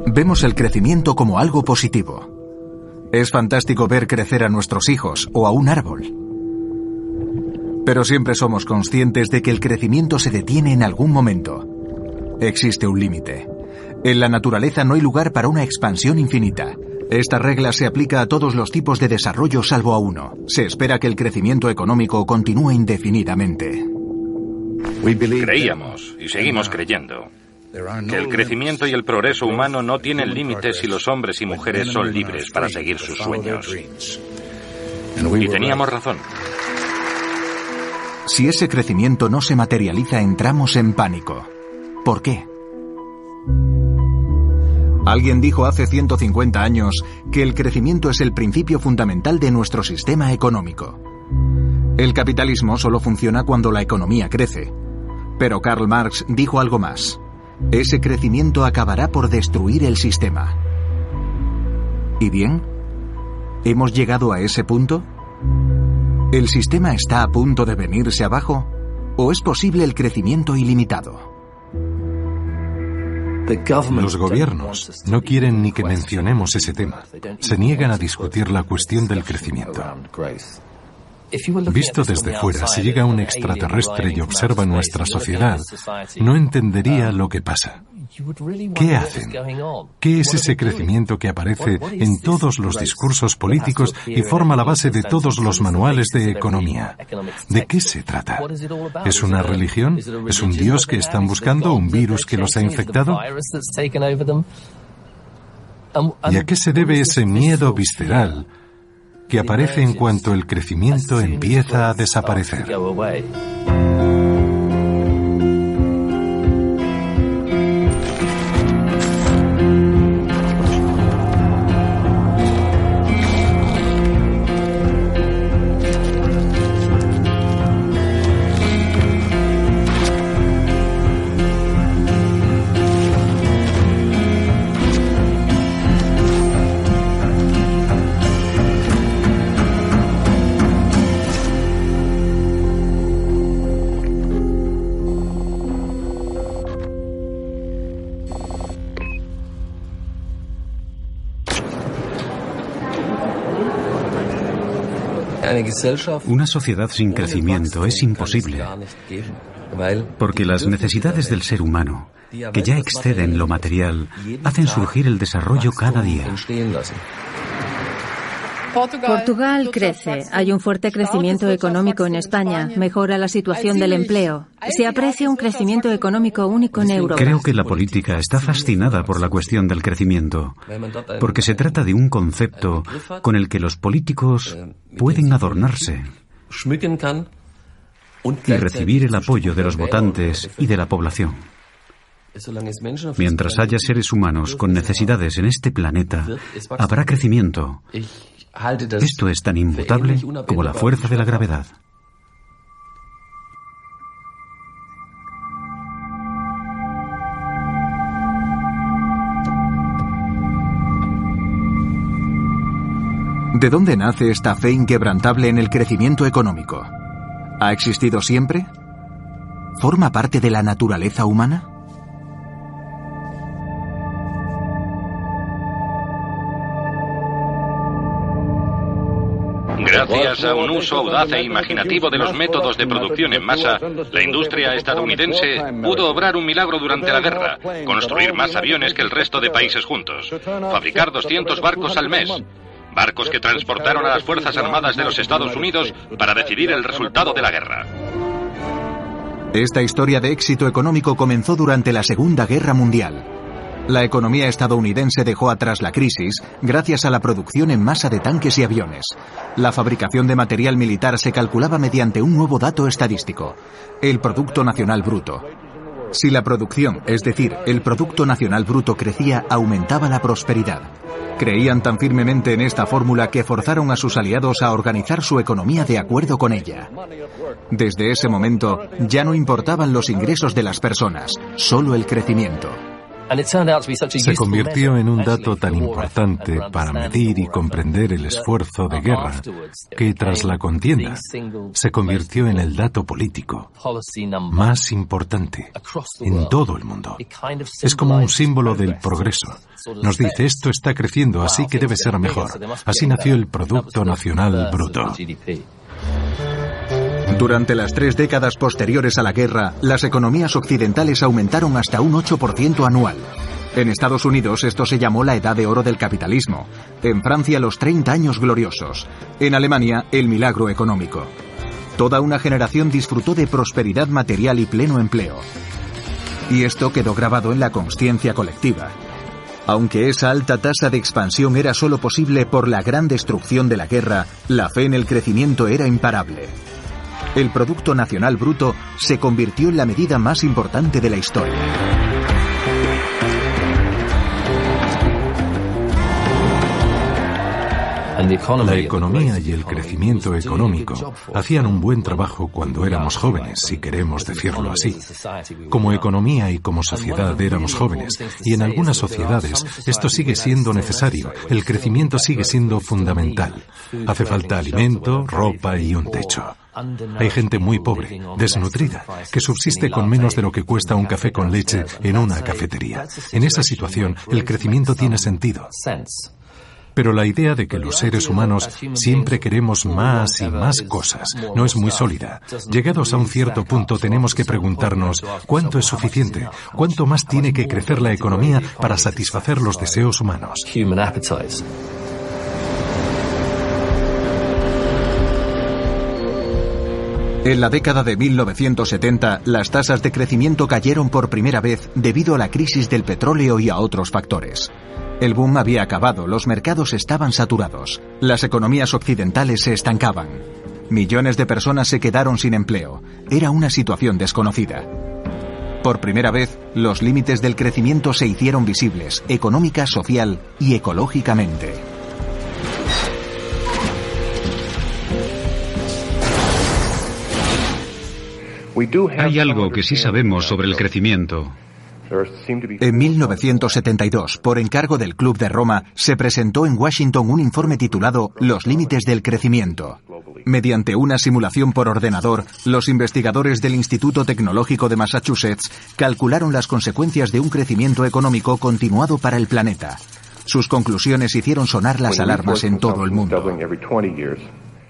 Vemos el crecimiento como algo positivo. Es fantástico ver crecer a nuestros hijos o a un árbol. Pero siempre somos conscientes de que el crecimiento se detiene en algún momento. Existe un límite. En la naturaleza no hay lugar para una expansión infinita. Esta regla se aplica a todos los tipos de desarrollo salvo a uno. Se espera que el crecimiento económico continúe indefinidamente. Creíamos, y seguimos creyendo, que el crecimiento y el progreso humano no tienen límites si los hombres y mujeres son libres para seguir sus sueños. Y teníamos razón. Si ese crecimiento no se materializa, entramos en pánico. ¿Por qué? Alguien dijo hace 150 años que el crecimiento es el principio fundamental de nuestro sistema económico. El capitalismo solo funciona cuando la economía crece. Pero Karl Marx dijo algo más. Ese crecimiento acabará por destruir el sistema. ¿Y bien? ¿Hemos llegado a ese punto? ¿El sistema está a punto de venirse abajo? ¿O es posible el crecimiento ilimitado? Los gobiernos no quieren ni que mencionemos ese tema. Se niegan a discutir la cuestión del crecimiento. Visto desde fuera, si llega un extraterrestre y observa nuestra sociedad, no entendería lo que pasa. ¿Qué hacen? ¿Qué es ese crecimiento que aparece en todos los discursos políticos y forma la base de todos los manuales de economía? ¿De qué se trata? ¿Es una religión? ¿Es un Dios que están buscando? ¿Un virus que los ha infectado? ¿Y a qué se debe ese miedo visceral que aparece en cuanto el crecimiento empieza a desaparecer? Una sociedad sin crecimiento es imposible, porque las necesidades del ser humano, que ya exceden lo material, hacen surgir el desarrollo cada día. Portugal crece. Hay un fuerte crecimiento económico en España. Mejora la situación del empleo. Se aprecia un crecimiento económico único en Europa. Creo que la política está fascinada por la cuestión del crecimiento, porque se trata de un concepto con el que los políticos pueden adornarse y recibir el apoyo de los votantes y de la población. Mientras haya seres humanos con necesidades en este planeta, habrá crecimiento. Esto es tan inmutable como la fuerza de la gravedad. ¿De dónde nace esta fe inquebrantable en el crecimiento económico? ¿Ha existido siempre? ¿Forma parte de la naturaleza humana? Gracias a un uso audaz e imaginativo de los métodos de producción en masa, la industria estadounidense pudo obrar un milagro durante la guerra, construir más aviones que el resto de países juntos, fabricar 200 barcos al mes, barcos que transportaron a las Fuerzas Armadas de los Estados Unidos para decidir el resultado de la guerra. Esta historia de éxito económico comenzó durante la Segunda Guerra Mundial. La economía estadounidense dejó atrás la crisis gracias a la producción en masa de tanques y aviones. La fabricación de material militar se calculaba mediante un nuevo dato estadístico: el Producto Nacional Bruto. Si la producción, es decir, el Producto Nacional Bruto crecía, aumentaba la prosperidad. Creían tan firmemente en esta fórmula que forzaron a sus aliados a organizar su economía de acuerdo con ella. Desde ese momento, ya no importaban los ingresos de las personas, solo el crecimiento. Se convirtió en un dato tan importante para medir y comprender el esfuerzo de guerra que tras la contienda se convirtió en el dato político más importante en todo el mundo. Es como un símbolo del progreso. Nos dice, esto está creciendo, así que debe ser mejor. Así nació el Producto Nacional Bruto. Durante las 3 décadas posteriores a la guerra, las economías occidentales aumentaron hasta un 8% anual. En Estados Unidos esto se llamó la Edad de Oro del capitalismo. En Francia, los 30 años gloriosos. En Alemania, el milagro económico. Toda una generación disfrutó de prosperidad material y pleno empleo. Y esto quedó grabado en la consciencia colectiva. Aunque esa alta tasa de expansión era solo posible por la gran destrucción de la guerra, la fe en el crecimiento era imparable. El Producto Nacional Bruto se convirtió en la medida más importante de la historia. La economía y el crecimiento económico hacían un buen trabajo cuando éramos jóvenes, si queremos decirlo así. Como economía y como sociedad éramos jóvenes, y en algunas sociedades esto sigue siendo necesario, el crecimiento sigue siendo fundamental. Hace falta alimento, ropa y un techo. Hay gente muy pobre, desnutrida, que subsiste con menos de lo que cuesta un café con leche en una cafetería. En esa situación, el crecimiento tiene sentido. Pero la idea de que los seres humanos siempre queremos más y más cosas no es muy sólida. Llegados a un cierto punto tenemos que preguntarnos ¿cuánto es suficiente? ¿Cuánto más tiene que crecer la economía para satisfacer los deseos humanos? En la década de 1970, las tasas de crecimiento cayeron por primera vez debido a la crisis del petróleo y a otros factores. El boom había acabado, los mercados estaban saturados, las economías occidentales se estancaban. Millones de personas se quedaron sin empleo. Era una situación desconocida. Por primera vez, los límites del crecimiento se hicieron visibles, económica, social y ecológicamente. Hay algo que sí sabemos sobre el crecimiento. En 1972, por encargo del Club de Roma, se presentó en Washington un informe titulado Los límites del crecimiento. Mediante una simulación por ordenador, los investigadores del Instituto Tecnológico de Massachusetts calcularon las consecuencias de un crecimiento económico continuado para el planeta. Sus conclusiones hicieron sonar las alarmas en todo el mundo.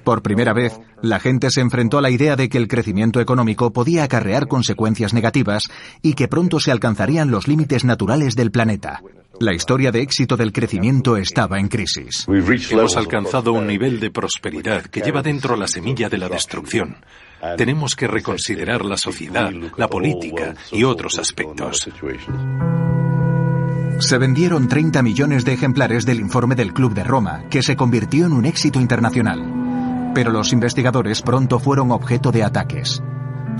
Por primera vez, la gente se enfrentó a la idea de que el crecimiento económico podía acarrear consecuencias negativas y que pronto se alcanzarían los límites naturales del planeta. La historia de éxito del crecimiento estaba en crisis. Hemos alcanzado un nivel de prosperidad que lleva dentro la semilla de la destrucción. Tenemos que reconsiderar la sociedad, la política y otros aspectos. Se vendieron 30 millones de ejemplares del informe del Club de Roma, que se convirtió en un éxito internacional. Pero los investigadores pronto fueron objeto de ataques.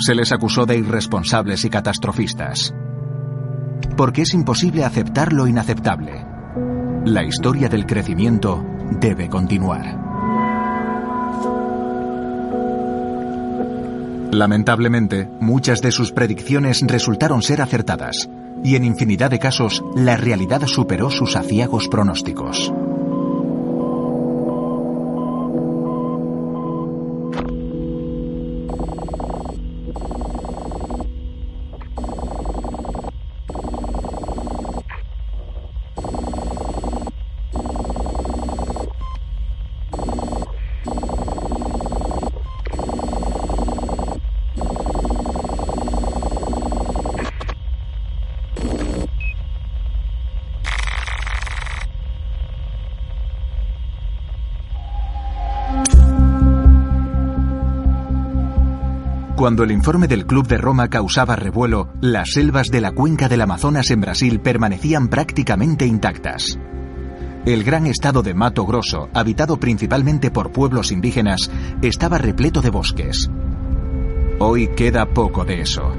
Se les acusó de irresponsables y catastrofistas. Porque es imposible aceptar lo inaceptable. La historia del crecimiento debe continuar. Lamentablemente, muchas de sus predicciones resultaron ser acertadas, y en infinidad de casos, la realidad superó sus aciagos pronósticos. Cuando el informe del Club de Roma causaba revuelo, las selvas de la cuenca del Amazonas en Brasil permanecían prácticamente intactas. El gran estado de Mato Grosso, habitado principalmente por pueblos indígenas, estaba repleto de bosques. Hoy queda poco de eso.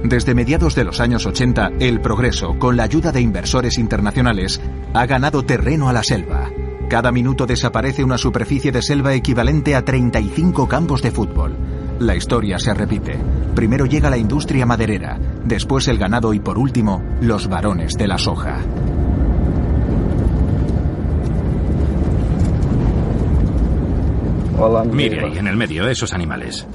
Desde mediados de los años 80, el progreso, con la ayuda de inversores internacionales, ha ganado terreno a la selva. Cada minuto desaparece una superficie de selva equivalente a 35 campos de fútbol. La historia se repite. Primero llega la industria maderera, después el ganado y por último, los varones de la soja. Mire ahí en el medio, esos animales.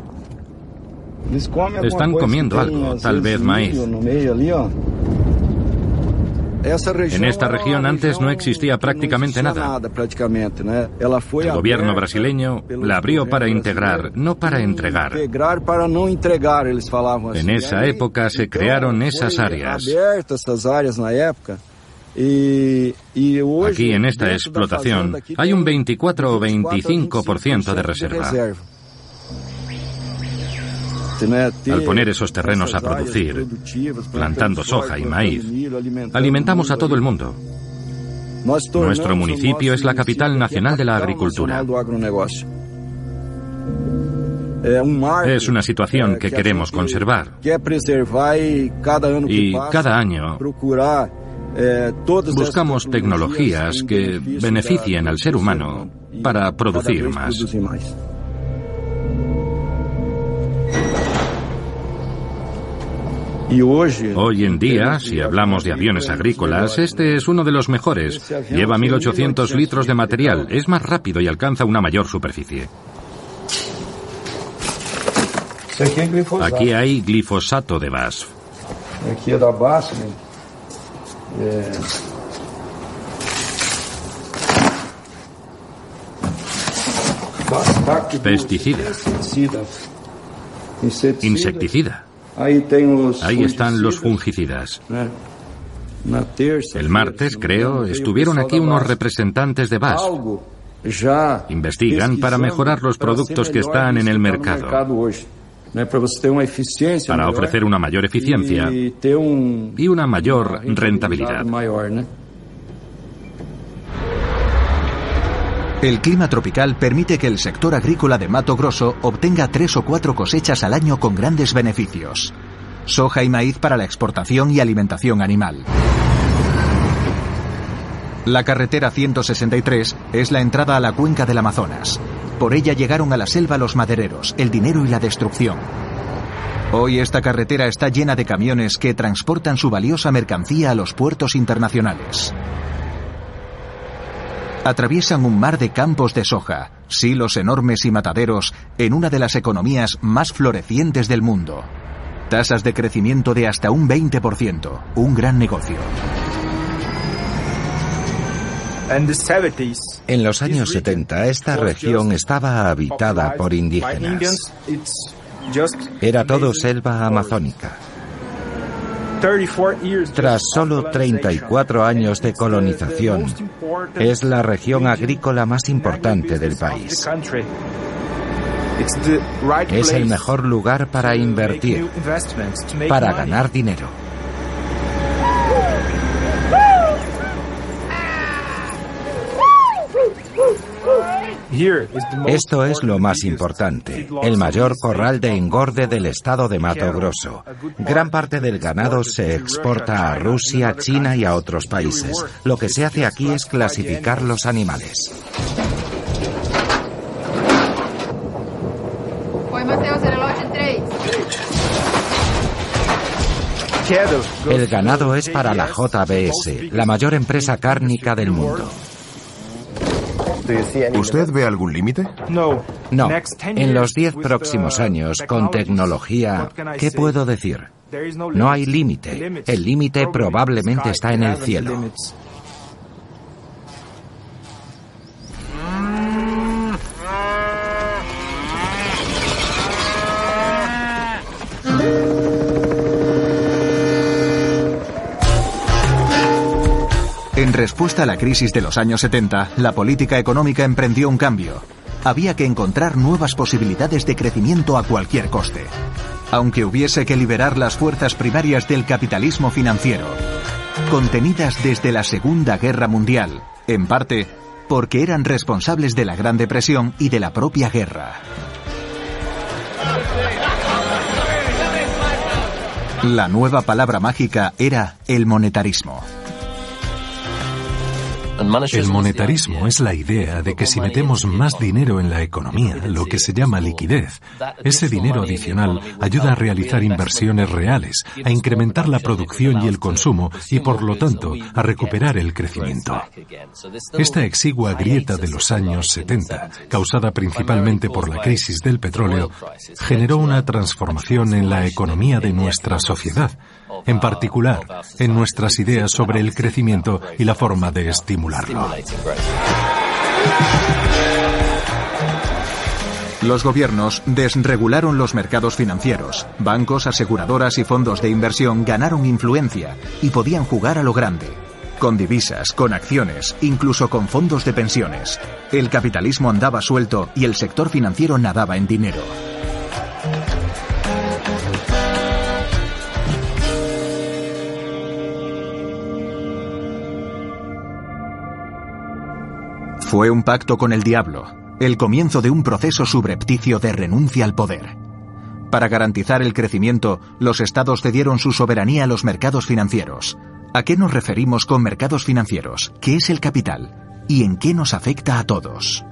Están comiendo algo, tal vez maíz. En esta región antes no existía prácticamente nada. El gobierno brasileño la abrió para integrar, no para entregar. En esa época se crearon esas áreas. Aquí en esta explotación hay un 24 o 25% de reserva. Al poner esos terrenos a producir, plantando soja y maíz, alimentamos a todo el mundo. Nuestro municipio es la capital nacional de la agricultura. Es una situación que queremos conservar. Y cada año buscamos tecnologías que beneficien al ser humano para producir más. Hoy en día, si hablamos de aviones agrícolas, este es uno de los mejores. Lleva 1.800 litros de material, es más rápido y alcanza una mayor superficie. Aquí hay glifosato de BASF. Pesticida. Insecticida. Ahí están los fungicidas. El martes, creo, estuvieron aquí unos representantes de BASF. Investigan para mejorar los productos que están en el mercado, para ofrecer una mayor eficiencia y una mayor rentabilidad. El clima tropical permite que el sector agrícola de Mato Grosso obtenga 3 o 4 cosechas al año con grandes beneficios. Soja y maíz para la exportación y alimentación animal. La carretera 163 es la entrada a la cuenca del Amazonas. Por ella llegaron a la selva los madereros, el dinero y la destrucción. Hoy esta carretera está llena de camiones que transportan su valiosa mercancía a los puertos internacionales. Atraviesan un mar de campos de soja, silos enormes y mataderos en una de las economías más florecientes del mundo. Tasas de crecimiento de hasta un 20%, un gran negocio. En los años 70, esta región estaba habitada por indígenas. Era todo selva amazónica. Tras solo 34 años de colonización, es la región agrícola más importante del país. Es el mejor lugar para invertir, para ganar dinero. Esto es lo más importante, el mayor corral de engorde del estado de Mato Grosso. Gran parte del ganado se exporta a Rusia, China y a otros países. Lo que se hace aquí es clasificar los animales. El ganado es para la JBS, la mayor empresa cárnica del mundo. ¿Usted ve algún límite? No. En los 10 próximos años, con tecnología, ¿qué puedo decir? No hay límite. El límite probablemente está en el cielo. En respuesta a la crisis de los años 70, la política económica emprendió un cambio. Había que encontrar nuevas posibilidades de crecimiento a cualquier coste, aunque hubiese que liberar las fuerzas primarias del capitalismo financiero, contenidas desde la Segunda Guerra Mundial, en parte porque eran responsables de la Gran Depresión y de la propia guerra. La nueva palabra mágica era el monetarismo. El monetarismo es la idea de que si metemos más dinero en la economía, lo que se llama liquidez, ese dinero adicional ayuda a realizar inversiones reales, a incrementar la producción y el consumo y, por lo tanto, a recuperar el crecimiento. Esta exigua grieta de los años 70, causada principalmente por la crisis del petróleo, generó una transformación en la economía de nuestra sociedad, en particular en nuestras ideas sobre el crecimiento y la forma de estimularlo. Los gobiernos desregularon los mercados financieros. Bancos, aseguradoras y fondos de inversión ganaron influencia y podían jugar a lo grande. Con divisas, con acciones, incluso con fondos de pensiones. El capitalismo andaba suelto y el sector financiero nadaba en dinero. Fue un pacto con el diablo, el comienzo de un proceso subrepticio de renuncia al poder. Para garantizar el crecimiento, los estados cedieron su soberanía a los mercados financieros. ¿A qué nos referimos con mercados financieros? ¿Qué es el capital? ¿Y en qué nos afecta a todos?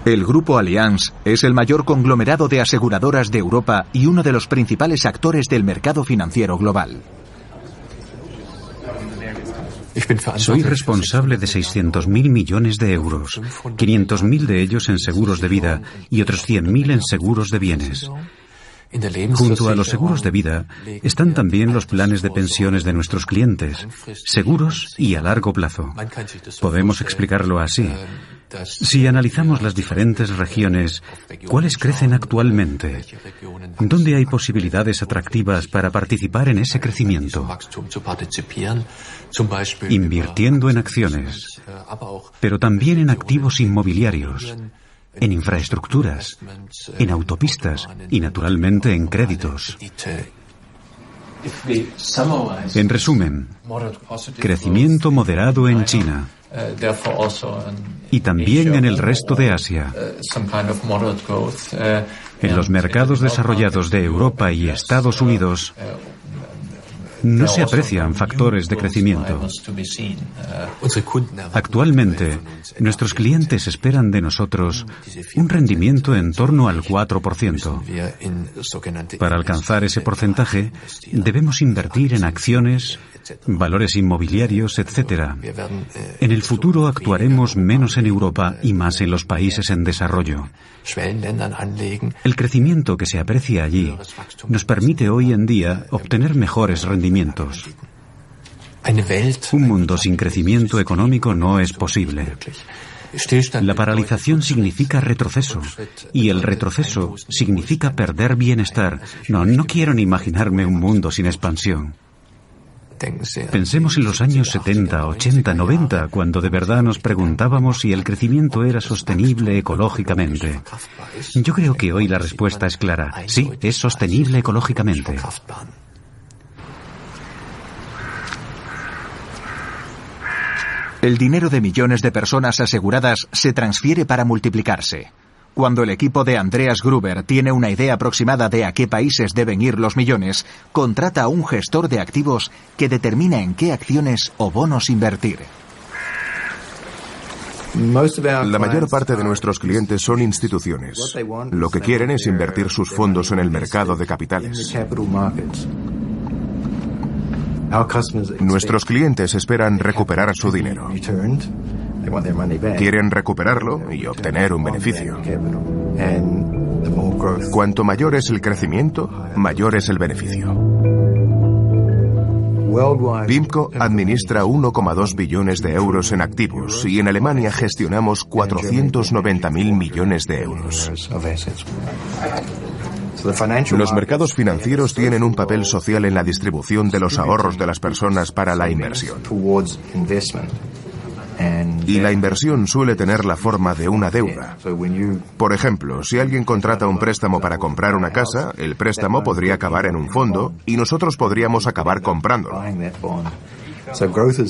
El Grupo Allianz es el mayor conglomerado de aseguradoras de Europa y uno de los principales actores del mercado financiero global. Soy responsable de 600.000 millones de euros, 500.000 de ellos en seguros de vida y otros 100.000 en seguros de bienes. Junto a los seguros de vida están también los planes de pensiones de nuestros clientes, seguros y a largo plazo. Podemos explicarlo así. Si analizamos las diferentes regiones, ¿cuáles crecen actualmente? ¿Dónde hay posibilidades atractivas para participar en ese crecimiento? Invirtiendo en acciones, pero también en activos inmobiliarios, en infraestructuras, en autopistas y, naturalmente, en créditos. En resumen, crecimiento moderado en China y también en el resto de Asia. En los mercados desarrollados de Europa y Estados Unidos no se aprecian factores de crecimiento. Actualmente, nuestros clientes esperan de nosotros un rendimiento en torno al 4%. Para alcanzar ese porcentaje, debemos invertir en acciones, valores inmobiliarios, etc. En el futuro actuaremos menos en Europa y más en los países en desarrollo. El crecimiento que se aprecia allí nos permite hoy en día obtener mejores rendimientos. Un mundo sin crecimiento económico no es posible. La paralización significa retroceso, y el retroceso significa perder bienestar. No quiero ni imaginarme un mundo sin expansión. Pensemos en los años 70, 80, 90, cuando de verdad nos preguntábamos si el crecimiento era sostenible ecológicamente. Yo creo que hoy la respuesta es clara. Sí, es sostenible ecológicamente. El dinero de millones de personas aseguradas se transfiere para multiplicarse. Cuando el equipo de Andreas Gruber tiene una idea aproximada de a qué países deben ir los millones, contrata a un gestor de activos que determina en qué acciones o bonos invertir. La mayor parte de nuestros clientes son instituciones. Lo que quieren es invertir sus fondos en el mercado de capitales. Nuestros clientes esperan recuperar su dinero. Quieren recuperarlo y obtener un beneficio. Cuanto mayor es el crecimiento, mayor es el beneficio. PIMCO administra 1,2 billones de euros en activos y en Alemania gestionamos 490.000 millones de euros. Los mercados financieros tienen un papel social en la distribución de los ahorros de las personas para la inversión. Y la inversión suele tener la forma de una deuda. Por ejemplo, si alguien contrata un préstamo para comprar una casa, el préstamo podría acabar en un fondo y nosotros podríamos acabar comprándolo.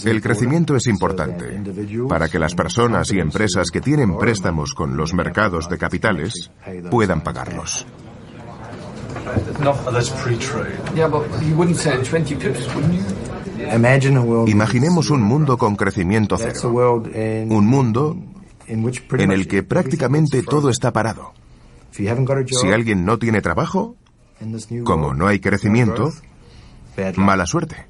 El crecimiento es importante para que las personas y empresas que tienen préstamos con los mercados de capitales puedan pagarlos. Imaginemos un mundo con crecimiento cero. Un mundo en el que prácticamente todo está parado. Si alguien no tiene trabajo, como no hay crecimiento, mala suerte.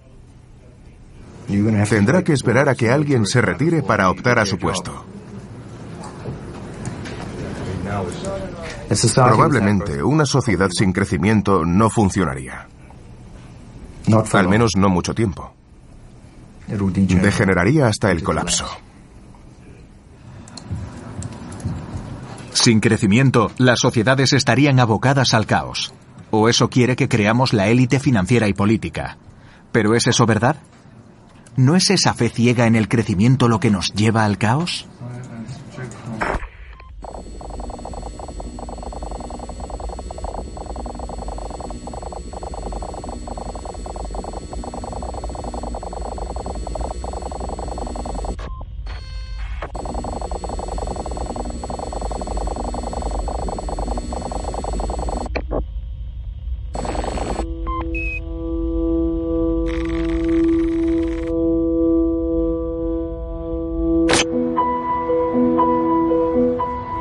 Tendrá que esperar a que alguien se retire para optar a su puesto. Probablemente una sociedad sin crecimiento no funcionaría. Al menos no mucho tiempo. Degeneraría hasta el colapso. Sin crecimiento, las sociedades estarían abocadas al caos. O eso quiere que creamos la élite financiera y política. ¿Pero es eso verdad? ¿No es esa fe ciega en el crecimiento lo que nos lleva al caos?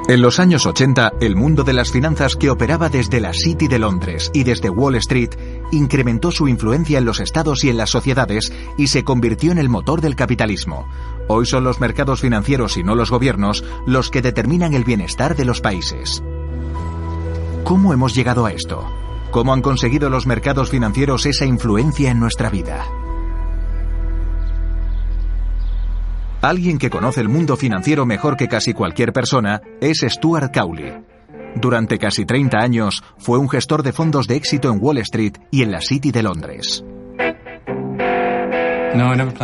En los años 80, el mundo de las finanzas, que operaba desde la City de Londres y desde Wall Street, incrementó su influencia en los estados y en las sociedades y se convirtió en el motor del capitalismo. Hoy son los mercados financieros y no los gobiernos los que determinan el bienestar de los países. ¿Cómo hemos llegado a esto? ¿Cómo han conseguido los mercados financieros esa influencia en nuestra vida? Alguien que conoce el mundo financiero mejor que casi cualquier persona es Stuart Cowley. Durante casi 30 años fue un gestor de fondos de éxito en Wall Street y en la City de Londres.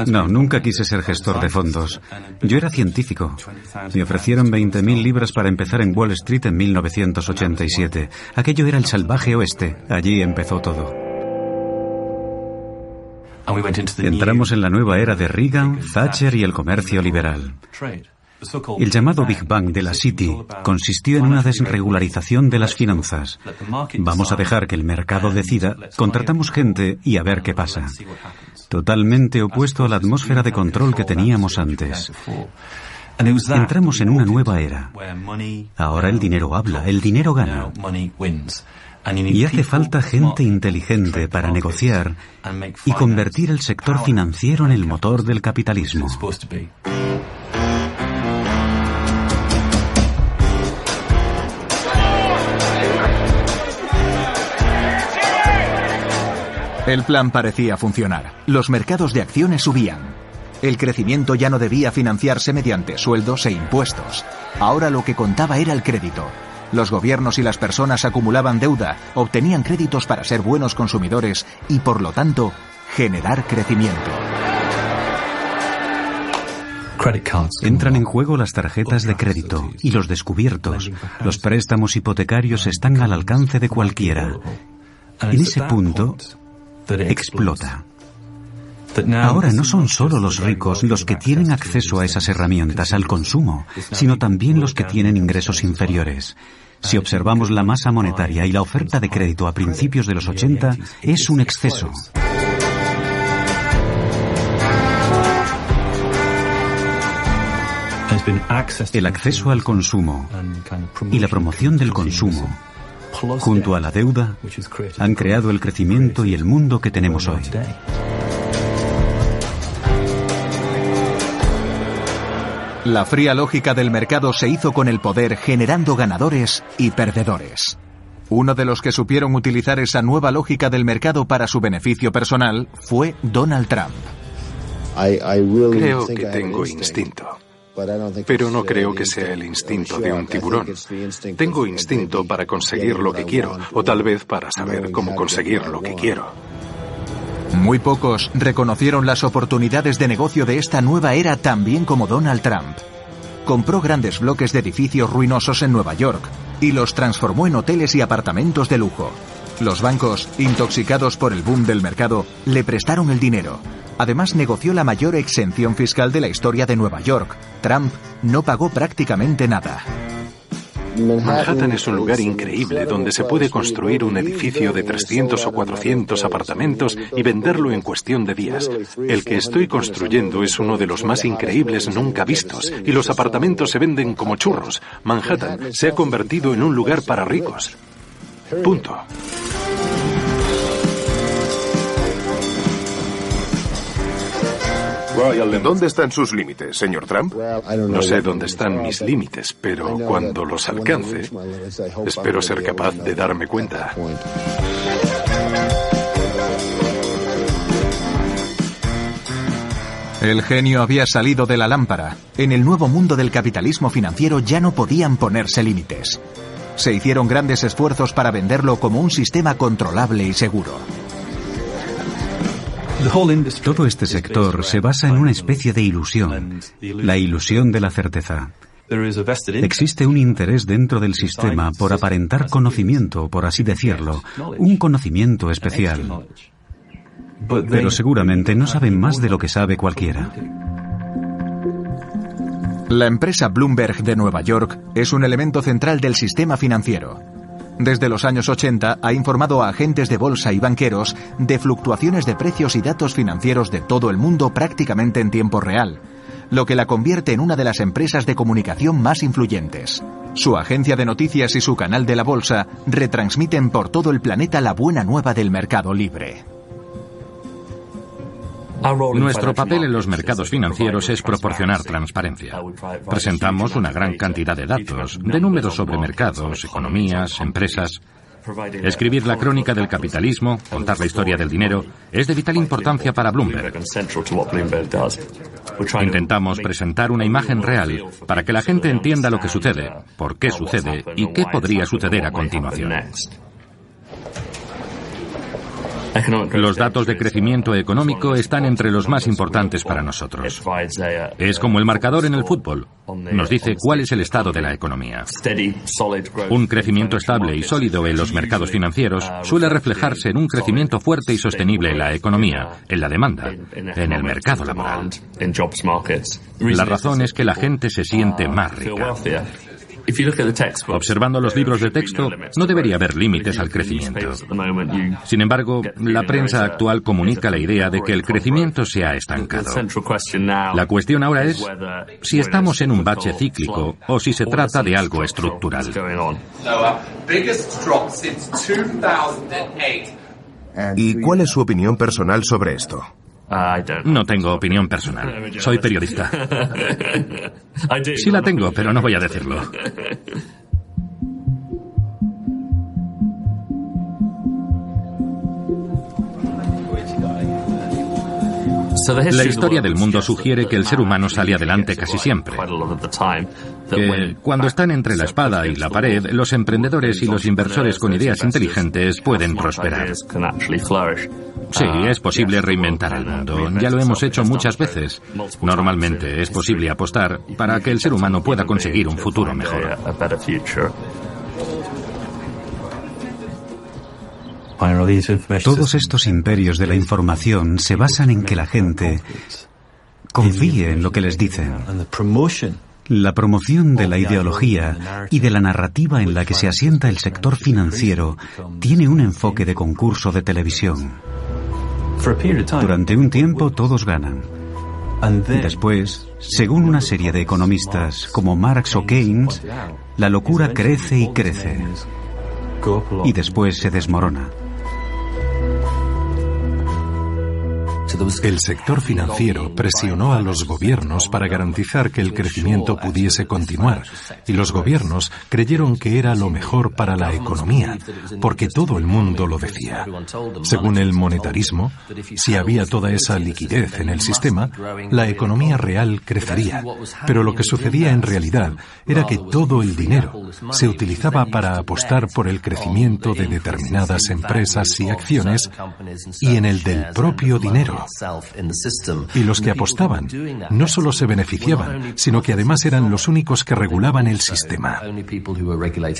No, nunca quise ser gestor de fondos. Yo era científico. Me ofrecieron 20.000 libras para empezar en Wall Street en 1987. Aquello era el salvaje oeste. Allí empezó todo. Entramos en la nueva era de Reagan, Thatcher y el comercio liberal. El llamado Big Bang de la City consistió en una desregularización de las finanzas. Vamos a dejar que el mercado decida, contratamos gente y a ver qué pasa. Totalmente opuesto a la atmósfera de control que teníamos antes. Entramos en una nueva era. Ahora el dinero habla, el dinero gana. Y hace falta gente inteligente para negociar y convertir el sector financiero en el motor del capitalismo. El plan parecía funcionar. Los mercados de acciones subían. El crecimiento ya no debía financiarse mediante sueldos e impuestos. Ahora lo que contaba era el crédito. Los gobiernos y las personas acumulaban deuda, obtenían créditos para ser buenos consumidores y, por lo tanto, generar crecimiento. Entran en juego las tarjetas de crédito y los descubiertos. Los préstamos hipotecarios están al alcance de cualquiera. En ese punto, explota. Ahora no son solo los ricos los que tienen acceso a esas herramientas, al consumo, sino también los que tienen ingresos inferiores. Si observamos la masa monetaria y la oferta de crédito a principios de los 80, es un exceso. El acceso al consumo y la promoción del consumo, junto a la deuda, han creado el crecimiento y el mundo que tenemos hoy. La fría lógica del mercado se hizo con el poder, generando ganadores y perdedores. Uno de los que supieron utilizar esa nueva lógica del mercado para su beneficio personal fue Donald Trump. Creo que tengo instinto, pero no creo que sea el instinto de un tiburón. Tengo instinto para conseguir lo que quiero, o tal vez para saber cómo conseguir lo que quiero. Muy pocos reconocieron las oportunidades de negocio de esta nueva era tan bien como Donald Trump. Compró grandes bloques de edificios ruinosos en Nueva York y los transformó en hoteles y apartamentos de lujo. Los bancos, intoxicados por el boom del mercado, le prestaron el dinero. Además, negoció la mayor exención fiscal de la historia de Nueva York. Trump no pagó prácticamente nada. Manhattan es un lugar increíble donde se puede construir un edificio de 300 o 400 apartamentos y venderlo en cuestión de días. El que estoy construyendo es uno de los más increíbles nunca vistos y los apartamentos se venden como churros. Manhattan se ha convertido en un lugar para ricos. Punto. ¿Dónde están sus límites, señor Trump? No sé dónde están mis límites, pero cuando los alcance, espero ser capaz de darme cuenta. El genio había salido de la lámpara. En el nuevo mundo del capitalismo financiero ya no podían ponerse límites. Se hicieron grandes esfuerzos para venderlo como un sistema controlable y seguro. Todo este sector se basa en una especie de ilusión, la ilusión de la certeza. Existe un interés dentro del sistema por aparentar conocimiento, por así decirlo, un conocimiento especial. Pero seguramente no saben más de lo que sabe cualquiera. La empresa Bloomberg de Nueva York es un elemento central del sistema financiero. Desde los años 80 ha informado a agentes de bolsa y banqueros de fluctuaciones de precios y datos financieros de todo el mundo prácticamente en tiempo real, lo que la convierte en una de las empresas de comunicación más influyentes. Su agencia de noticias y su canal de la bolsa retransmiten por todo el planeta la buena nueva del mercado libre. Nuestro papel en los mercados financieros es proporcionar transparencia. Presentamos una gran cantidad de datos, de números sobre mercados, economías, empresas. Escribir la crónica del capitalismo, contar la historia del dinero, es de vital importancia para Bloomberg. Intentamos presentar una imagen real para que la gente entienda lo que sucede, por qué sucede y qué podría suceder a continuación. Los datos de crecimiento económico están entre los más importantes para nosotros. Es como el marcador en el fútbol. Nos dice cuál es el estado de la economía. Un crecimiento estable y sólido en los mercados financieros suele reflejarse en un crecimiento fuerte y sostenible en la economía, en la demanda, en el mercado laboral. La razón es que la gente se siente más rica. Observando los libros de texto, no debería haber límites al crecimiento. Sin embargo, la prensa actual comunica la idea de que el crecimiento se ha estancado. La cuestión ahora es si estamos en un bache cíclico o si se trata de algo estructural. ¿Y cuál es su opinión personal sobre esto? No tengo opinión personal. Soy periodista. Sí la tengo, pero no voy a decirlo. La historia del mundo sugiere que el ser humano sale adelante casi siempre. Que cuando están entre la espada y la pared, los emprendedores y los inversores con ideas inteligentes pueden prosperar. Sí, es posible reinventar el mundo. Ya lo hemos hecho muchas veces. Normalmente es posible apostar para que el ser humano pueda conseguir un futuro mejor. Todos estos imperios de la información se basan en que la gente confíe en lo que les dicen. La promoción de la ideología y de la narrativa en la que se asienta el sector financiero tiene un enfoque de concurso de televisión. Durante un tiempo todos ganan. Después, según una serie de economistas como Marx o Keynes, la locura crece y crece. Y después se desmorona. El sector financiero presionó a los gobiernos para garantizar que el crecimiento pudiese continuar, y los gobiernos creyeron que era lo mejor para la economía, porque todo el mundo lo decía. Según el monetarismo, si había toda esa liquidez en el sistema, la economía real crecería. Pero lo que sucedía en realidad era que todo el dinero se utilizaba para apostar por el crecimiento de determinadas empresas y acciones y en el del propio dinero. Y los que apostaban no solo se beneficiaban, sino que además eran los únicos que regulaban el sistema.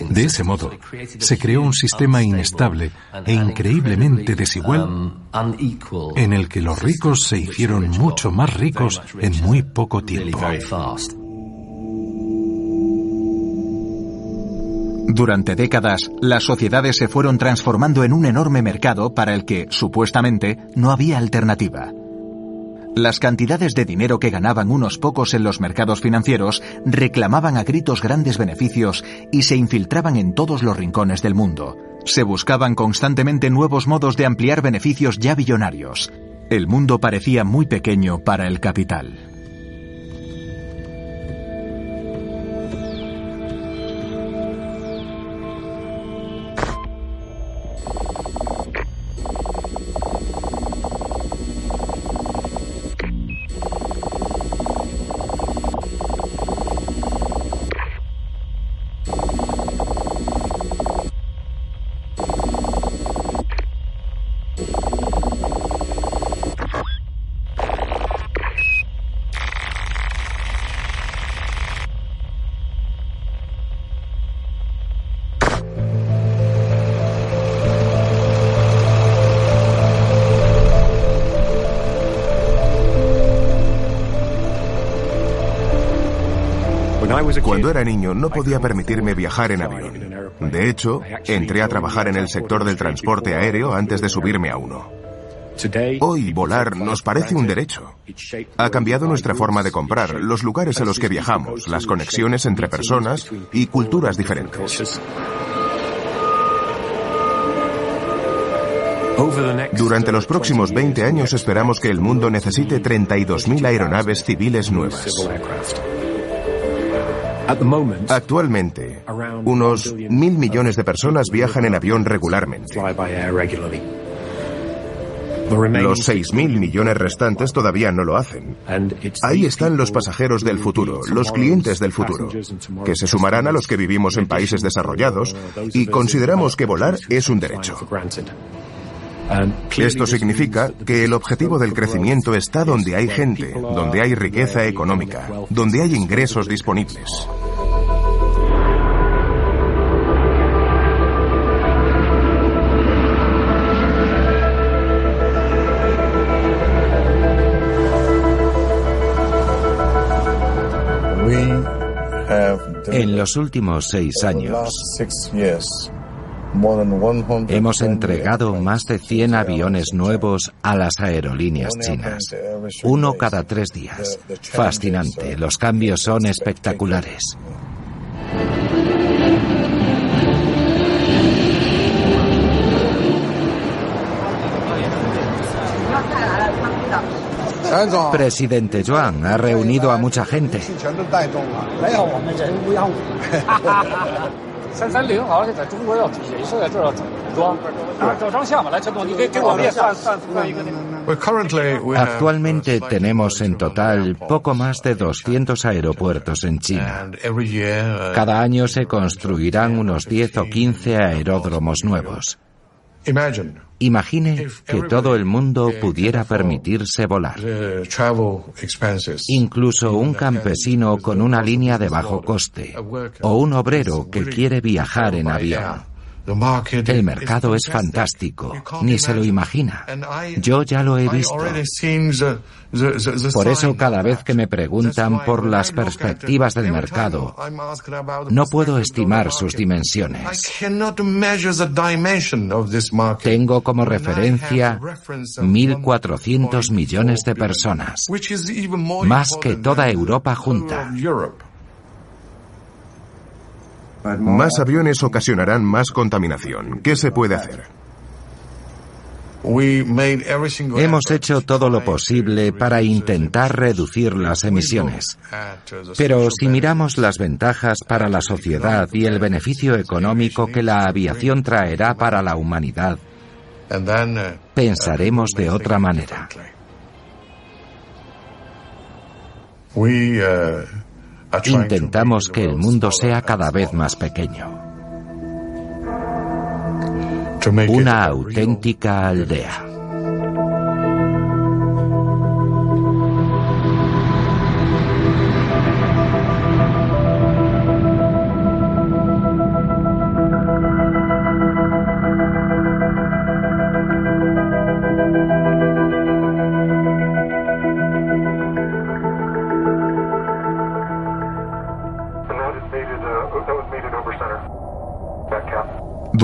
De ese modo, se creó un sistema inestable e increíblemente desigual en el que los ricos se hicieron mucho más ricos en muy poco tiempo. Durante décadas, las sociedades se fueron transformando en un enorme mercado para el que, supuestamente, no había alternativa. Las cantidades de dinero que ganaban unos pocos en los mercados financieros reclamaban a gritos grandes beneficios y se infiltraban en todos los rincones del mundo. Se buscaban constantemente nuevos modos de ampliar beneficios ya billonarios. El mundo parecía muy pequeño para el capital. Cuando era niño no podía permitirme viajar en avión. De hecho, entré a trabajar en el sector del transporte aéreo antes de subirme a uno. Hoy volar nos parece un derecho. Ha cambiado nuestra forma de comprar, los lugares a los que viajamos, las conexiones entre personas y culturas diferentes. Durante los próximos 20 años esperamos que el mundo necesite 32.000 aeronaves civiles nuevas. Actualmente, unos 1.000 millones de personas viajan en avión regularmente. Los 6.000 millones restantes todavía no lo hacen. Ahí están los pasajeros del futuro, los clientes del futuro, que se sumarán a los que vivimos en países desarrollados y consideramos que volar es un derecho. Esto significa que el objetivo del crecimiento está donde hay gente, donde hay riqueza económica, donde hay ingresos disponibles. En los últimos 6 años, hemos entregado más de 100 aviones nuevos a las aerolíneas chinas. Uno cada 3 días. Fascinante. Los cambios son espectaculares. Presidente Zhuang ha reunido a mucha gente. Actualmente tenemos en total poco más de 200 aeropuertos en China. Cada año se construirán unos 10 o 15 aeródromos nuevos. Imagine que todo el mundo pudiera permitirse volar. Incluso un campesino con una línea de bajo coste o un obrero que quiere viajar en avión. El mercado es fantástico, ni se lo imagina. Yo ya lo he visto. Por eso cada vez que me preguntan por las perspectivas del mercado, no puedo estimar sus dimensiones. Tengo como referencia 1.400 millones de personas, más que toda Europa junta. Más aviones ocasionarán más contaminación. ¿Qué se puede hacer? Hemos hecho todo lo posible para intentar reducir las emisiones. Pero si miramos las ventajas para la sociedad y el beneficio económico que la aviación traerá para la humanidad, pensaremos de otra manera. Intentamos que el mundo sea cada vez más pequeño. Una auténtica aldea.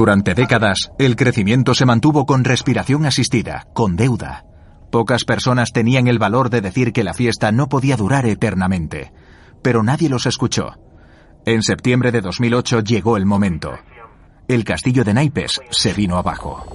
Durante décadas, el crecimiento se mantuvo con respiración asistida, con deuda. Pocas personas tenían el valor de decir que la fiesta no podía durar eternamente. Pero nadie los escuchó. En septiembre de 2008 llegó el momento. El castillo de naipes se vino abajo.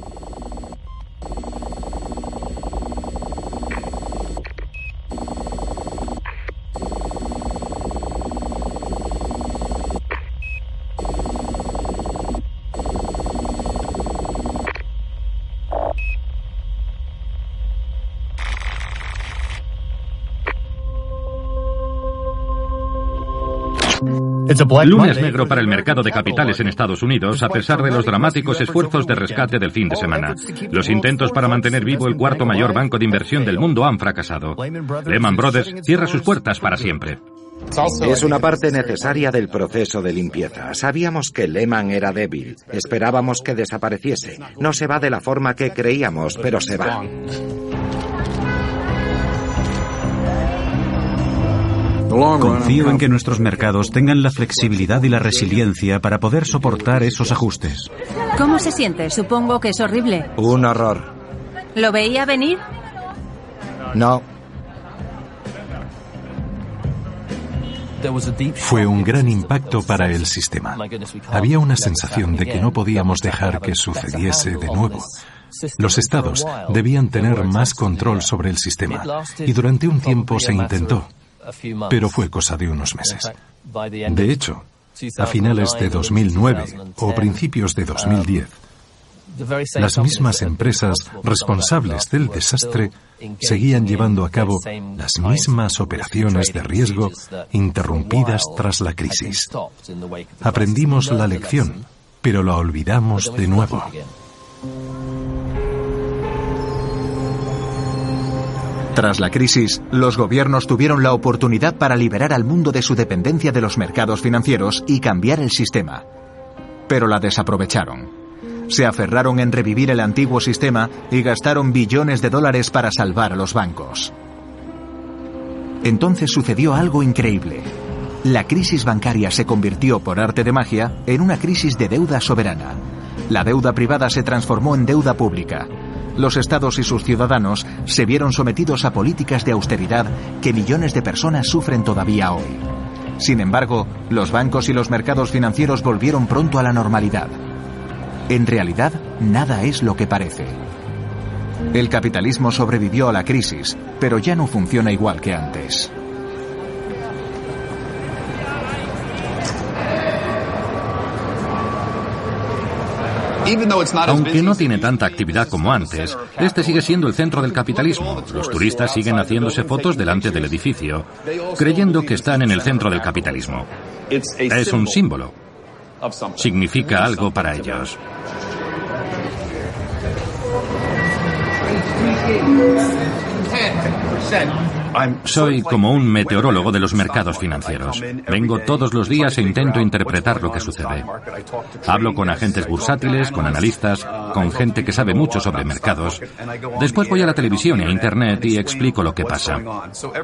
Lunes negro para el mercado de capitales en Estados Unidos, a pesar de los dramáticos esfuerzos de rescate del fin de semana. Los intentos para mantener vivo el cuarto mayor banco de inversión del mundo han fracasado. Lehman Brothers cierra sus puertas para siempre. Es una parte necesaria del proceso de limpieza. Sabíamos que Lehman era débil. Esperábamos que desapareciese. No se va de la forma que creíamos, pero se va. Confío en que nuestros mercados tengan la flexibilidad y la resiliencia para poder soportar esos ajustes. ¿Cómo se siente? Supongo que es horrible. Un horror. ¿Lo veía venir? No. Fue un gran impacto para el sistema. Había una sensación de que no podíamos dejar que sucediese de nuevo. Los estados debían tener más control sobre el sistema y durante un tiempo se intentó, pero fue cosa de unos meses. De hecho, a finales de 2009 o principios de 2010, las mismas empresas responsables del desastre seguían llevando a cabo las mismas operaciones de riesgo interrumpidas tras la crisis. Aprendimos la lección, pero la olvidamos de nuevo. Tras la crisis, los gobiernos tuvieron la oportunidad para liberar al mundo de su dependencia de los mercados financieros y cambiar el sistema. Pero la desaprovecharon. Se aferraron en revivir el antiguo sistema y gastaron billones de dólares para salvar a los bancos. Entonces sucedió algo increíble. La crisis bancaria se convirtió, por arte de magia, en una crisis de deuda soberana. La deuda privada se transformó en deuda pública. Los estados y sus ciudadanos se vieron sometidos a políticas de austeridad que millones de personas sufren todavía hoy. Sin embargo, los bancos y los mercados financieros volvieron pronto a la normalidad. En realidad, nada es lo que parece. El capitalismo sobrevivió a la crisis, pero ya no funciona igual que antes. Aunque no tiene tanta actividad como antes, este sigue siendo el centro del capitalismo. Los turistas siguen haciéndose fotos delante del edificio, creyendo que están en el centro del capitalismo. Es un símbolo. Significa algo para ellos. Soy como un meteorólogo de los mercados financieros. Vengo todos los días e intento interpretar lo que sucede. Hablo con agentes bursátiles, con analistas, con gente que sabe mucho sobre mercados. Después voy a la televisión e a Internet y explico lo que pasa.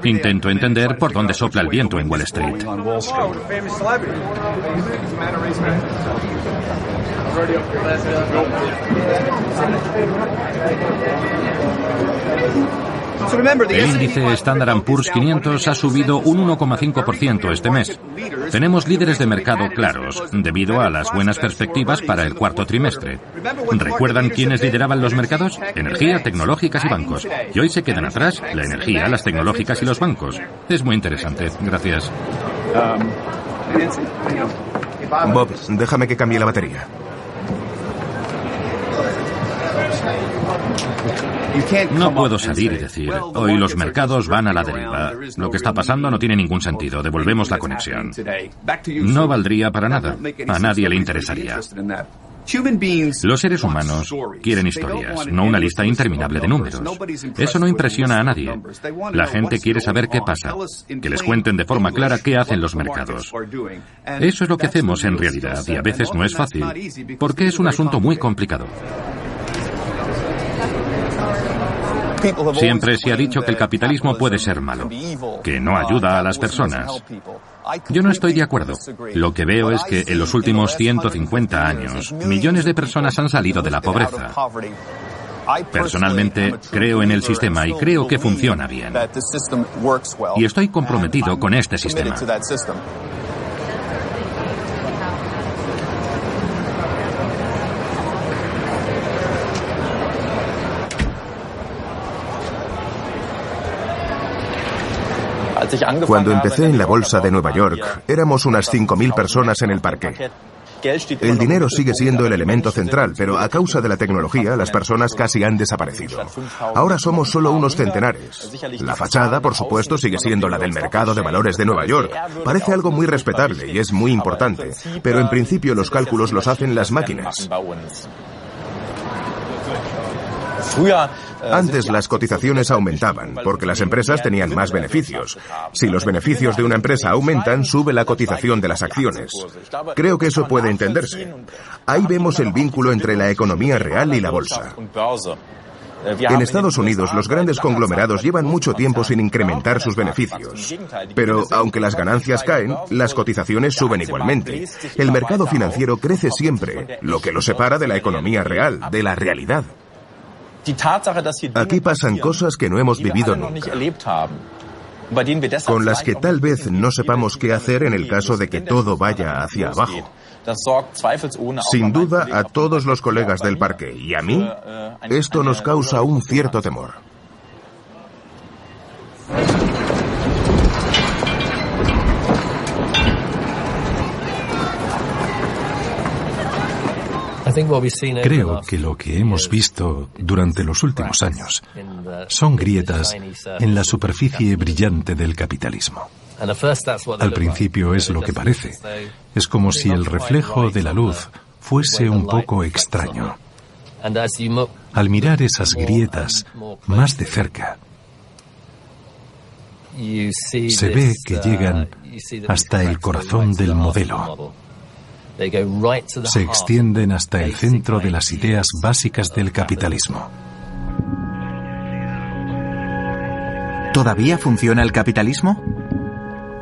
Intento entender por dónde sopla el viento en Wall Street. El índice Standard & Poor's 500 ha subido un 1,5% este mes. Tenemos líderes de mercado claros, debido a las buenas perspectivas para el cuarto trimestre. ¿Recuerdan quiénes lideraban los mercados? Energía, tecnológicas y bancos. Y hoy se quedan atrás la energía, las tecnológicas y los bancos. Es muy interesante. Gracias. Bob, déjame que cambie la batería. No puedo salir y decir, hoy los mercados van a la deriva. Lo que está pasando no tiene ningún sentido. Devolvemos la conexión. No valdría para nada. A nadie le interesaría. Los seres humanos quieren historias, no una lista interminable de números. Eso no impresiona a nadie. La gente quiere saber qué pasa, que les cuenten de forma clara qué hacen los mercados. Eso es lo que hacemos en realidad, y a veces no es fácil, porque es un asunto muy complicado. Siempre se ha dicho que el capitalismo puede ser malo, que no ayuda a las personas. Yo no estoy de acuerdo. Lo que veo es que en los últimos 150 años, millones de personas han salido de la pobreza. Personalmente, creo en el sistema y creo que funciona bien. Y estoy comprometido con este sistema. Cuando empecé en la bolsa de Nueva York, éramos unas 5.000 personas en el parqué. El dinero sigue siendo el elemento central, pero a causa de la tecnología, las personas casi han desaparecido. Ahora somos solo unos centenares. La fachada, por supuesto, sigue siendo la del mercado de valores de Nueva York. Parece algo muy respetable y es muy importante, pero en principio los cálculos los hacen las máquinas. Antes las cotizaciones aumentaban porque las empresas tenían más beneficios. Si los beneficios de una empresa aumentan, sube la cotización de las acciones. Creo que eso puede entenderse. Ahí vemos el vínculo entre la economía real y la bolsa. En Estados Unidos, los grandes conglomerados llevan mucho tiempo sin incrementar sus beneficios. Pero, aunque las ganancias caen, las cotizaciones suben igualmente. El mercado financiero crece siempre, lo que lo separa de la economía real, de la realidad. Aquí pasan cosas que no hemos vivido nunca, con las que tal vez no sepamos qué hacer en el caso de que todo vaya hacia abajo. Sin duda, a todos los colegas del parque y a mí, esto nos causa un cierto temor. Creo que lo que hemos visto durante los últimos años son grietas en la superficie brillante del capitalismo. Al principio es lo que parece. Es como si el reflejo de la luz fuese un poco extraño. Al mirar esas grietas más de cerca, se ve que llegan hasta el corazón del modelo. Se extienden hasta el centro de las ideas básicas del capitalismo. ¿Todavía funciona el capitalismo?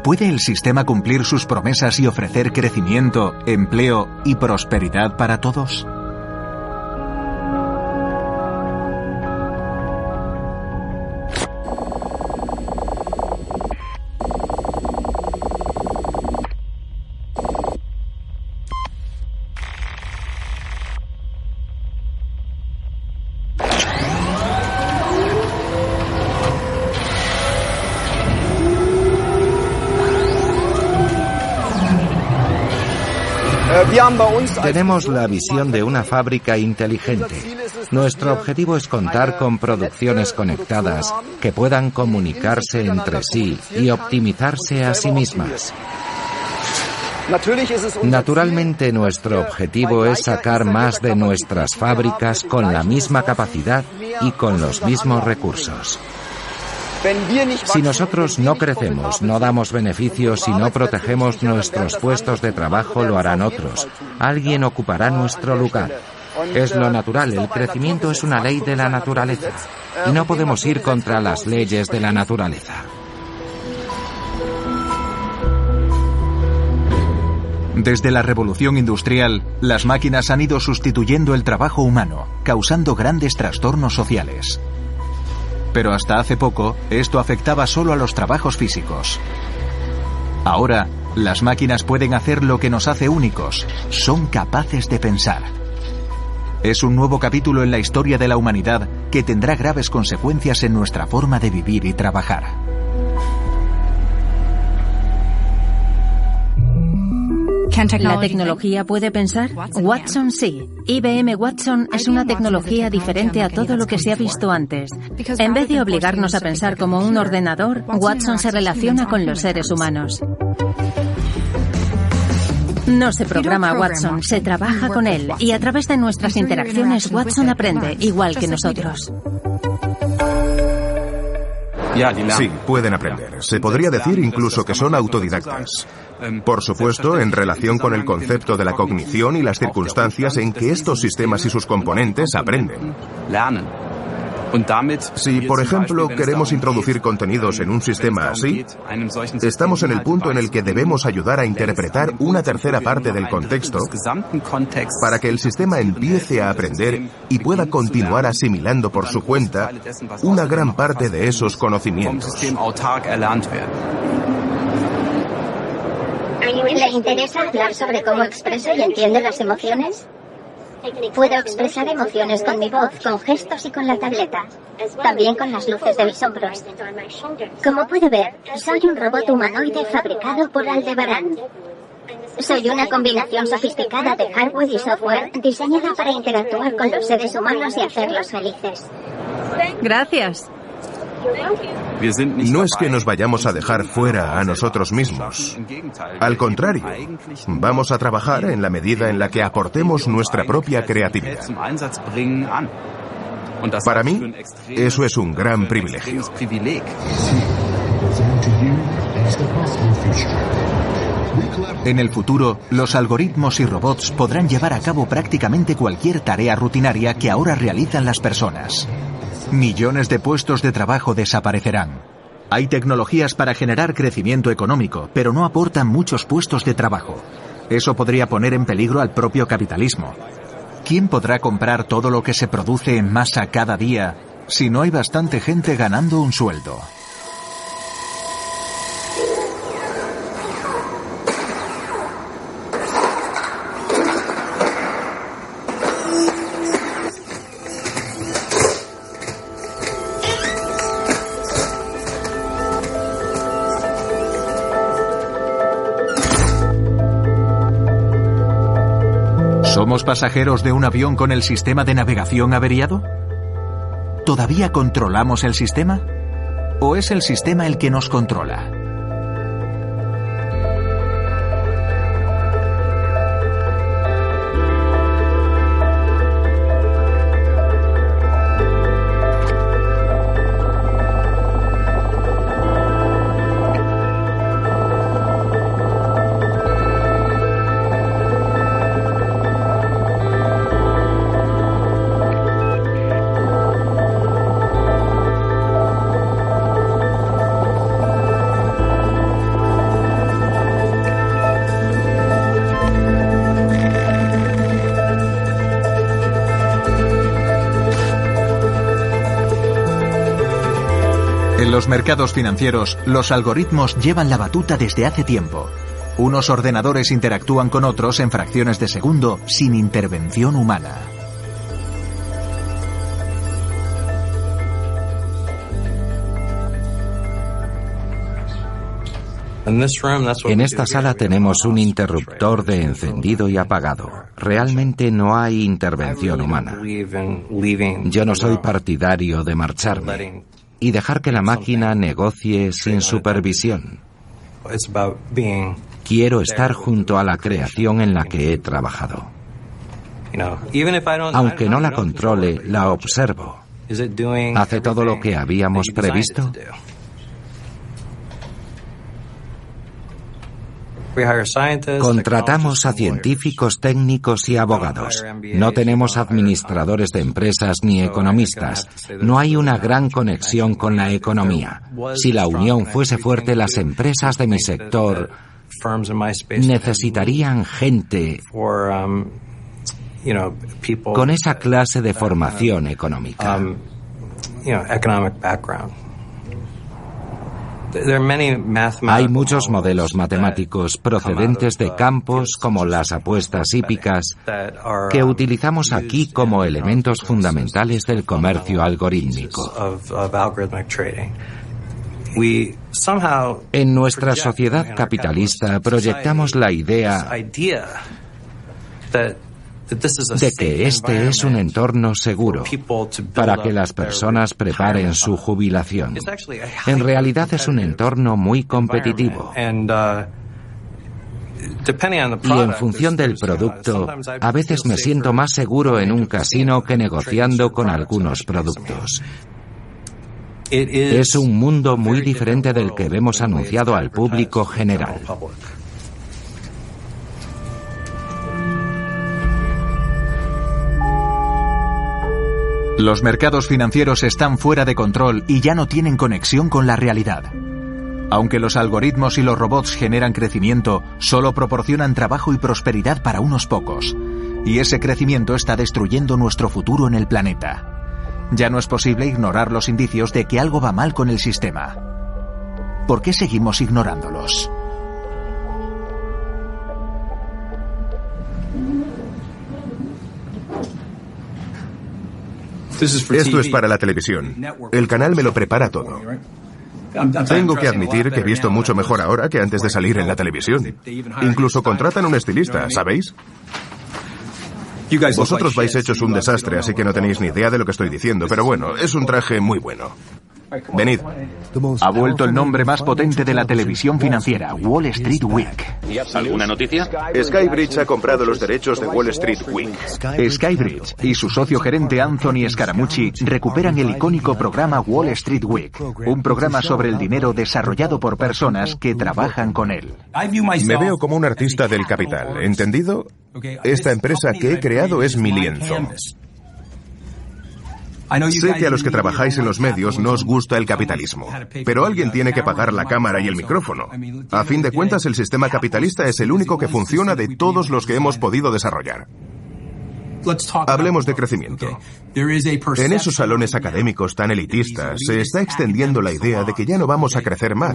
¿Puede el sistema cumplir sus promesas y ofrecer crecimiento, empleo y prosperidad para todos? Tenemos la visión de una fábrica inteligente. Nuestro objetivo es contar con producciones conectadas que puedan comunicarse entre sí y optimizarse a sí mismas. Naturalmente, nuestro objetivo es sacar más de nuestras fábricas con la misma capacidad y con los mismos recursos. Si nosotros no crecemos, no damos beneficios y no protegemos nuestros puestos de trabajo, lo harán otros. Alguien ocupará nuestro lugar. Es lo natural, el crecimiento es una ley de la naturaleza. Y no podemos ir contra las leyes de la naturaleza. Desde la revolución industrial, las máquinas han ido sustituyendo el trabajo humano, causando grandes trastornos sociales. Pero hasta hace poco, esto afectaba solo a los trabajos físicos. Ahora, las máquinas pueden hacer lo que nos hace únicos. Son capaces de pensar. Es un nuevo capítulo en la historia de la humanidad que tendrá graves consecuencias en nuestra forma de vivir y trabajar. ¿La tecnología puede pensar? Watson sí. IBM Watson es una tecnología diferente a todo lo que se ha visto antes. En vez de obligarnos a pensar como un ordenador, Watson se relaciona con los seres humanos. No se programa Watson, se trabaja con él y a través de nuestras interacciones Watson aprende, igual que nosotros. Sí, pueden aprender. Se podría decir incluso que son autodidactas. Por supuesto, en relación con el concepto de la cognición y las circunstancias en que estos sistemas y sus componentes aprenden. Si, por ejemplo, queremos introducir contenidos en un sistema así, estamos en el punto en el que debemos ayudar a interpretar una tercera parte del contexto para que el sistema empiece a aprender y pueda continuar asimilando por su cuenta una gran parte de esos conocimientos. ¿Le interesa hablar sobre cómo expreso y entiendo las emociones? Puedo expresar emociones con mi voz, con gestos y con la tableta. También con las luces de mis hombros. Como puede ver, soy un robot humanoide fabricado por Aldebaran. Soy una combinación sofisticada de hardware y software diseñada para interactuar con los seres humanos y hacerlos felices. Gracias. No es que nos vayamos a dejar fuera a nosotros mismos. Al contrario, vamos a trabajar en la medida en la que aportemos nuestra propia creatividad. Para mí, eso es un gran privilegio. En el futuro, los algoritmos y robots podrán llevar a cabo prácticamente cualquier tarea rutinaria que ahora realizan las personas. Millones de puestos de trabajo desaparecerán. Hay tecnologías para generar crecimiento económico, pero no aportan muchos puestos de trabajo. Eso podría poner en peligro al propio capitalismo. ¿Quién podrá comprar todo lo que se produce en masa cada día si no hay bastante gente ganando un sueldo? ¿Somos pasajeros de un avión con el sistema de navegación averiado? ¿Todavía controlamos el sistema? ¿O es el sistema el que nos controla? En los mercados financieros, los algoritmos llevan la batuta desde hace tiempo. Unos ordenadores interactúan con otros en fracciones de segundo sin intervención humana. En esta sala tenemos un interruptor de encendido y apagado. Realmente no hay intervención humana. Yo no soy partidario de marcharme y dejar que la máquina negocie sin supervisión. Quiero estar junto a la creación en la que he trabajado. Aunque no la controle, la observo. ¿Hace todo lo que habíamos previsto? Contratamos a científicos, técnicos y abogados. No tenemos administradores de empresas ni economistas. No hay una gran conexión con la economía. Si la unión fuese fuerte, las empresas de mi sector necesitarían gente con esa clase de formación económica. Hay muchos modelos matemáticos procedentes de campos como las apuestas hípicas que utilizamos aquí como elementos fundamentales del comercio algorítmico. En nuestra sociedad capitalista proyectamos la idea de que este es un entorno seguro para que las personas preparen su jubilación. En realidad es un entorno muy competitivo. Y en función del producto, a veces me siento más seguro en un casino que negociando con algunos productos. Es un mundo muy diferente del que vemos anunciado al público general. Los mercados financieros están fuera de control y ya no tienen conexión con la realidad. Aunque los algoritmos y los robots generan crecimiento, solo proporcionan trabajo y prosperidad para unos pocos. Y ese crecimiento está destruyendo nuestro futuro en el planeta. Ya no es posible ignorar los indicios de que algo va mal con el sistema. ¿Por qué seguimos ignorándolos? Esto es para la televisión. El canal me lo prepara todo. Tengo que admitir que he visto mucho mejor ahora que antes de salir en la televisión. Incluso contratan un estilista, ¿sabéis? Vosotros vais hechos un desastre, así que no tenéis ni idea de lo que estoy diciendo, pero bueno, es un traje muy bueno. Venid. Ha vuelto el nombre más potente de la televisión financiera, Wall Street Week. ¿Alguna noticia? Skybridge ha comprado los derechos de Wall Street Week. Skybridge y su socio gerente Anthony Scaramucci recuperan el icónico programa Wall Street Week, un programa sobre el dinero desarrollado por personas que trabajan con él. Me veo como un artista del capital, ¿entendido? Esta empresa que he creado es mi lienzo. Sé que a los que trabajáis en los medios no os gusta el capitalismo, pero alguien tiene que pagar la cámara y el micrófono. A fin de cuentas, el sistema capitalista es el único que funciona de todos los que hemos podido desarrollar. Hablemos de crecimiento. En esos salones académicos tan elitistas se está extendiendo la idea de que ya no vamos a crecer más.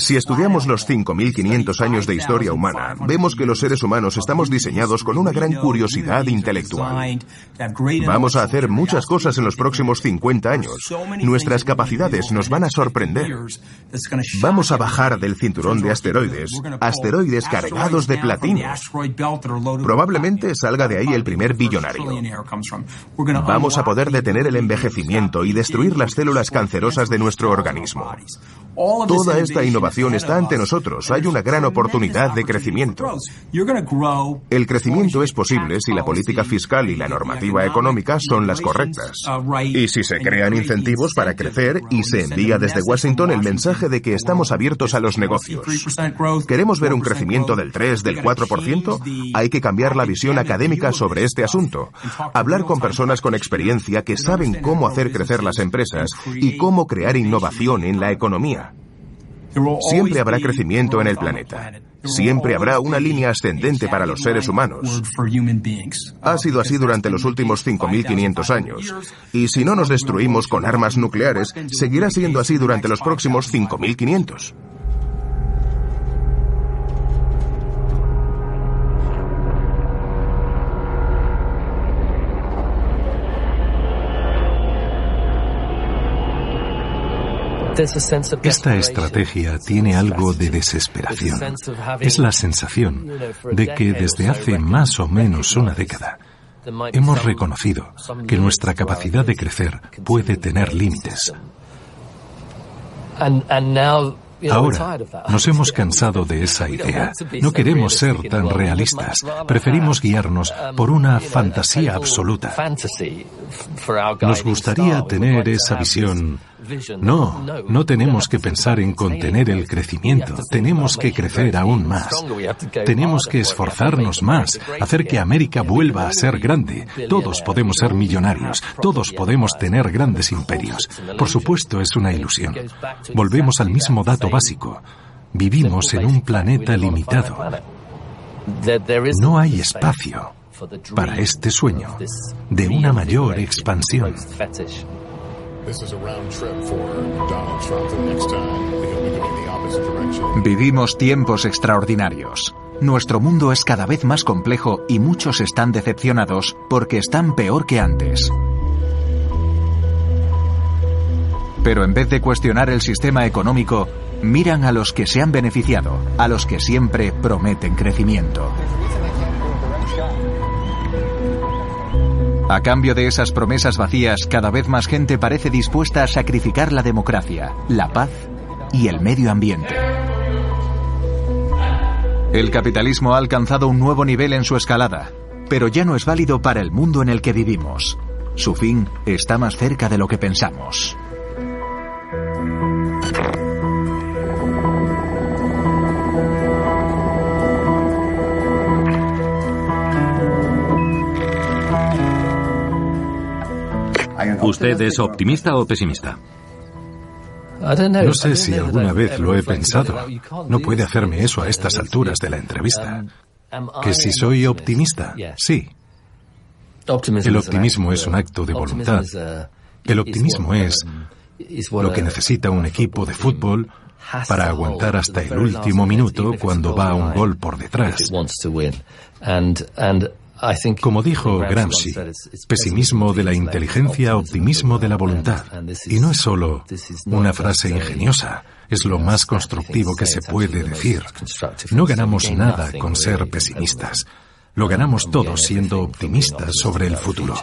Si estudiamos los 5.500 años de historia humana, vemos que los seres humanos estamos diseñados con una gran curiosidad intelectual. Vamos a hacer muchas cosas en los próximos 50 años. Nuestras capacidades nos van a sorprender. Vamos a bajar del cinturón de asteroides cargados de platino. Probablemente salga de ahí el primer billonario. Vamos a poder detener el envejecimiento y destruir las células cancerosas de nuestro organismo. Toda esta innovación está ante nosotros. Hay una gran oportunidad de crecimiento. El crecimiento es posible si la política fiscal y la normativa económica son las correctas. Y si se crean incentivos para crecer y se envía desde Washington el mensaje de que estamos abiertos a los negocios. ¿Queremos ver un crecimiento del 3, del 4%? Hay que cambiar la visión académica sobre este asunto. Hablar con personas con experiencia que saben cómo hacer crecer las empresas y cómo crear innovación en la economía. Siempre habrá crecimiento en el planeta. Siempre habrá una línea ascendente para los seres humanos. Ha sido así durante los últimos 5.500 años. Y si no nos destruimos con armas nucleares, seguirá siendo así durante los próximos 5.500. Esta estrategia tiene algo de desesperación. Es la sensación de que desde hace más o menos una década hemos reconocido que nuestra capacidad de crecer puede tener límites. Ahora nos hemos cansado de esa idea. No queremos ser tan realistas. Preferimos guiarnos por una fantasía absoluta. Nos gustaría tener esa visión. No tenemos que pensar en contener el crecimiento. Tenemos que crecer aún más. Tenemos que esforzarnos más, hacer que América vuelva a ser grande. Todos podemos ser millonarios. Todos podemos tener grandes imperios. Por supuesto, es una ilusión. Volvemos al mismo dato básico. Vivimos en un planeta limitado. No hay espacio para este sueño de una mayor expansión. Vivimos tiempos extraordinarios. Nuestro mundo es cada vez más complejo y muchos están decepcionados porque están peor que antes. Pero en vez de cuestionar el sistema económico, miran a los que se han beneficiado, a los que siempre prometen crecimiento. A cambio de esas promesas vacías, cada vez más gente parece dispuesta a sacrificar la democracia, la paz y el medio ambiente. El capitalismo ha alcanzado un nuevo nivel en su escalada, pero ya no es válido para el mundo en el que vivimos. Su fin está más cerca de lo que pensamos. ¿Usted es optimista o pesimista? No sé si alguna vez lo he pensado. No puede hacerme eso a estas alturas de la entrevista. ¿Que si soy optimista? Sí. El optimismo es un acto de voluntad. El optimismo es lo que necesita un equipo de fútbol para aguantar hasta el último minuto cuando va un gol por detrás. Como dijo Gramsci, pesimismo de la inteligencia, optimismo de la voluntad. Y no es solo una frase ingeniosa, es lo más constructivo que se puede decir. No ganamos nada con ser pesimistas. Lo ganamos todo siendo optimistas sobre el futuro.